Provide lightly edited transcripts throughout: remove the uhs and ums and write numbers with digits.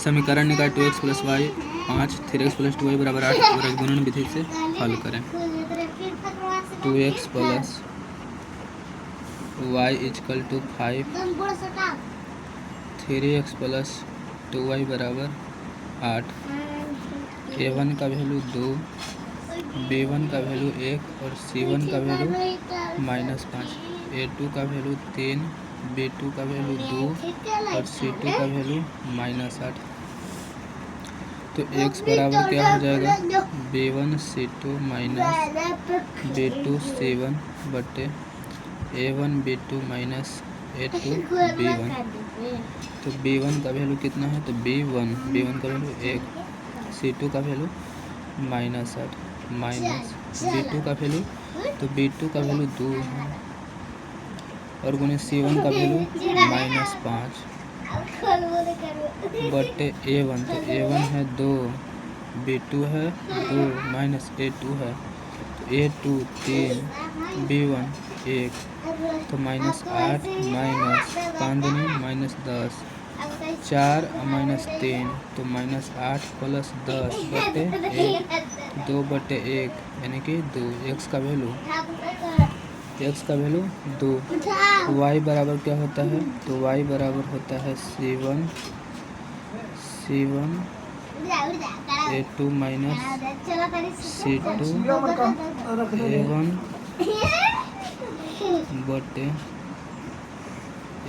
समीकरण निकाय 2x plus Y 5 3x plus 2y बराबर 8 और गुणन विधि से हल करें। 2x plus y equal to 5 3x plus 2y बराबर 8। a1 का वैल्यू 2, b1 का वैल्यू 1 और c1 का वैल्यू -5, a2 का वैल्यू 3, b2 का वैल्यू 2 और c2 का वैल्यू -8। तो x बराबर क्या हो जाएगा, b1 c2 minus b2 c1 बटे a1 b2 minus a2 b1। तो b1 का वैल्यू कितना है, तो b1 का वैल्यू 1, c2 का वैल्यू -8 माइनस b2 का वैल्यू, तो b2 का वैल्यू 2 है और गुणे c1 का वैल्यू -5 बटे a1। तो a1 है 2, b2 है 2 माइनस a2 है, तो a2 3, b1 1, तो -8 माइनस 5 दूनी -10, 4 माइनस 3 तो -8 प्लस 10 बटे 1, 2 बटे 1 यानी कि 2। x का वैल्यू 2। y बराबर क्या होता है, तो y बराबर होता है c1 a2 minus c2 a1 बटे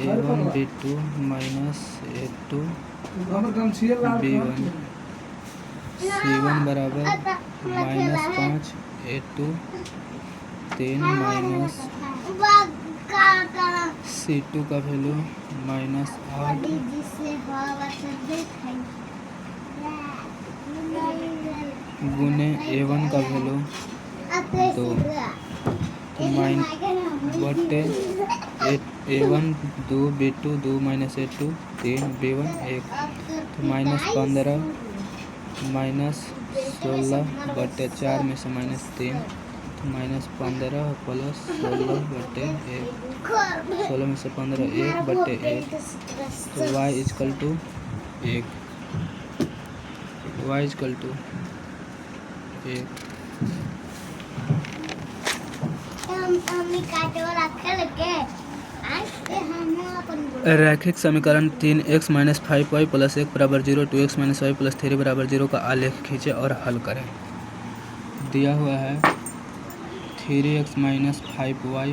a1 b2 minus a2 b1। c1 बराबर -5 a2 3 माइनस c2 का वैल्यू -8 गुने a1 का वैल्यू 2, तो बटे a1 2 b2 2 minus a2 3 b1 1, तो -15 -16 बटे 4 में से -3, तो -15 प्लस 16 बटे 1, 16 में से 15 1 बटे 1, तो y equal to 1, y equal to 1। रैखिक समीकरण 3x माइनस 5y प्लस 1 बराबर 0, 2x माइनस वाई प्लस 3 बराबर 0 का आलेख खींचे और हल करें। दिया हुआ है 3x माइनस 5y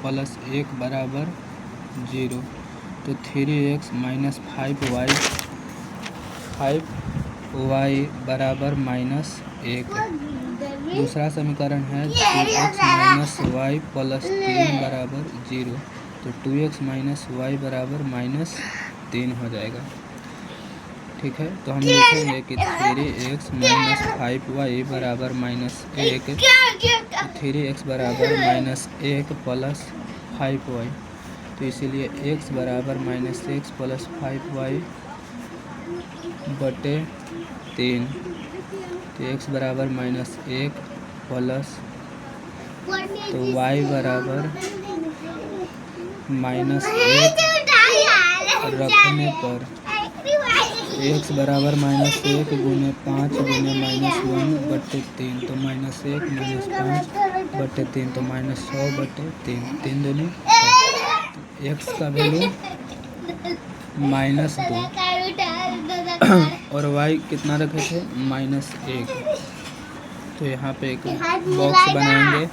प्लस 1 बराबर 0, तो 3x माइनस 5y बराबर -1। दूसरा समीकरण है 2x माइनस वाई प्लस 3 बराबर 0, तो 2x माइनस वाई बराबर -3 हो जाएगा। ठीक है, तो हम लिखेंगे कि 3x माइनस 5y बराबर -1, 3x बराबर -1 प्लस 5y, तो इसीलिए x बराबर -x प्लस 5y बटे 3, तो x बराबर -1 प्लस, तो y बराबर -1 रखने पर x बराबर -1 गुने 5 गुने -1 बटे 3, तो -1 -5 बटे 3, तो -100 बटे 3, 3 दूनी 6। x का वैल्यू -2 और y कितना रखे थे, -1। तो यहाँ पे एक बॉक्स बनाएंगे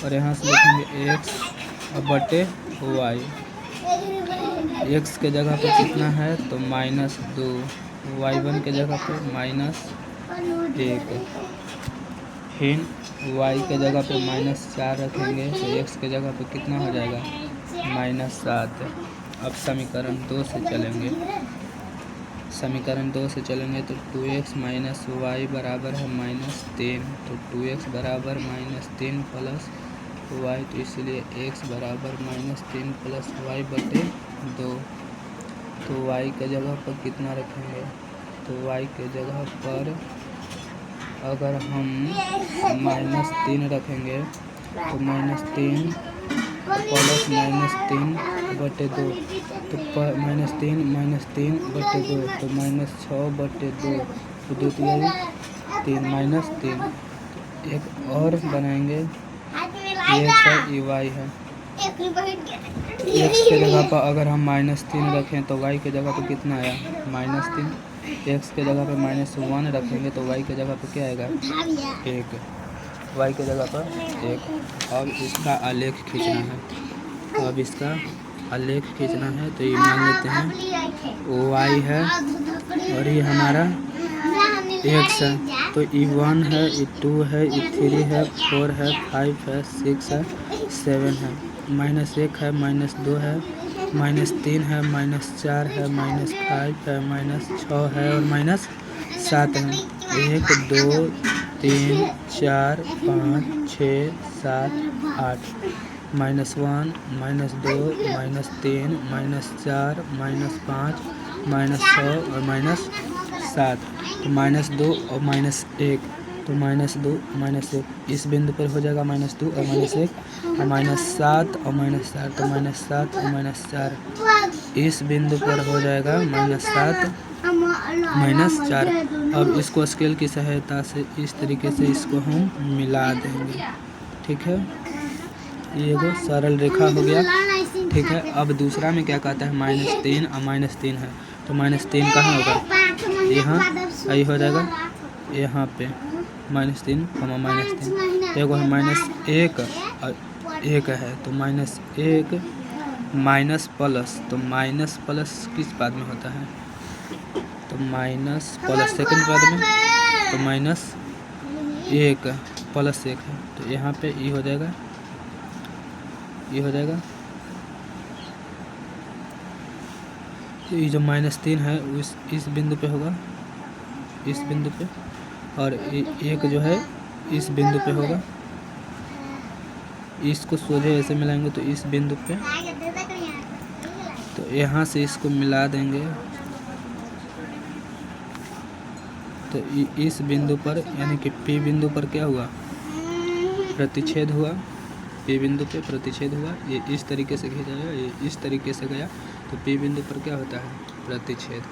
और यहाँ से लिखेंगे x बटे y। x के जगह पे कितना है, तो -2, y1 के जगह पे -1, फिर y के जगह पे -4 रखेंगे, तो x के जगह पे कितना हो जाएगा, -7। अब समीकरण 2 से चलेंगे, तो 2x माइनस वाई बराबर है -3, तो 2x बराबर -3 प्लस वाई, तो इसलिए x बराबर -3 प्लस वाई बटे 2। तो y के जगह पर कितना रखेंगे, तो y के जगह पर अगर हम -3 रखेंगे तो -3 तो प्लस -3/2 तो -3/2 तो -6/2 तो द्वितीय 3 -3। एक और बनाएंगे, ये है ये y है। x के जगह पर अगर हम -3 रखें तो y के जगह पर कितना आया -3। x के जगह पर -1 रखेंगे तो y के जगह पर क्या आएगा 1, y के जगह पर 1। अब इसका आलेख खींचना है, तो ये मान लेते हैं y है और ये हमारा x है। तो ये 1 है, ये 2 है, ये 3 है, 4 है, 5 है, 6 है, 7 है, -1 है, -2 है, -3 है, -4 है, -5 है, -6 है और -7 है। 1 2 3 4 5 6 7 8 -1 -2 -3 -4 -5 -6 और -7। तो -2 और -1 तो -2 -1 इस बिंदु पर हो जाएगा -2 और -1 और -7 और -4 तो -7 और -4 इस बिंदु पर हो जाएगा -7 -4। अब इसको स्केल की सहायता से इस तरीके से इसको हम मिला देंगे। ठीक है, ये वो सरल रेखा हो गया। ठीक है, अब दूसरा में क्या कहता है -3 और -3 है तो -3 कहाँ होगा यहाँ आई हो जाएगा यहाँ पे -3 -3। एगो है -1 और 1 है तो -1 माइनस प्लस तो माइनस प्लस किस पद में होता है तो माइनस प्लस सेकंड पद में तो -1 +1 है तो यहाँ पे ये हो जाएगा तो ये जो -3 है इस बिंदु पे होगा, इस बिंदु पे, और एक जो है इस बिंदु पे होगा। इसको सोझे ऐसे मिलाएंगे तो इस बिंदु पे, तो यहाँ से इसको मिला देंगे तो इस बिंदु पर यानी कि P बिंदु पर क्या हुआ प्रतिच्छेद हुआ। P बिंदु पे प्रतिच्छेद हुआ, ये इस तरीके से खींचा गया, ये इस तरीके से गया तो P बिंदु पर क्या होता है प्रतिच्छेद।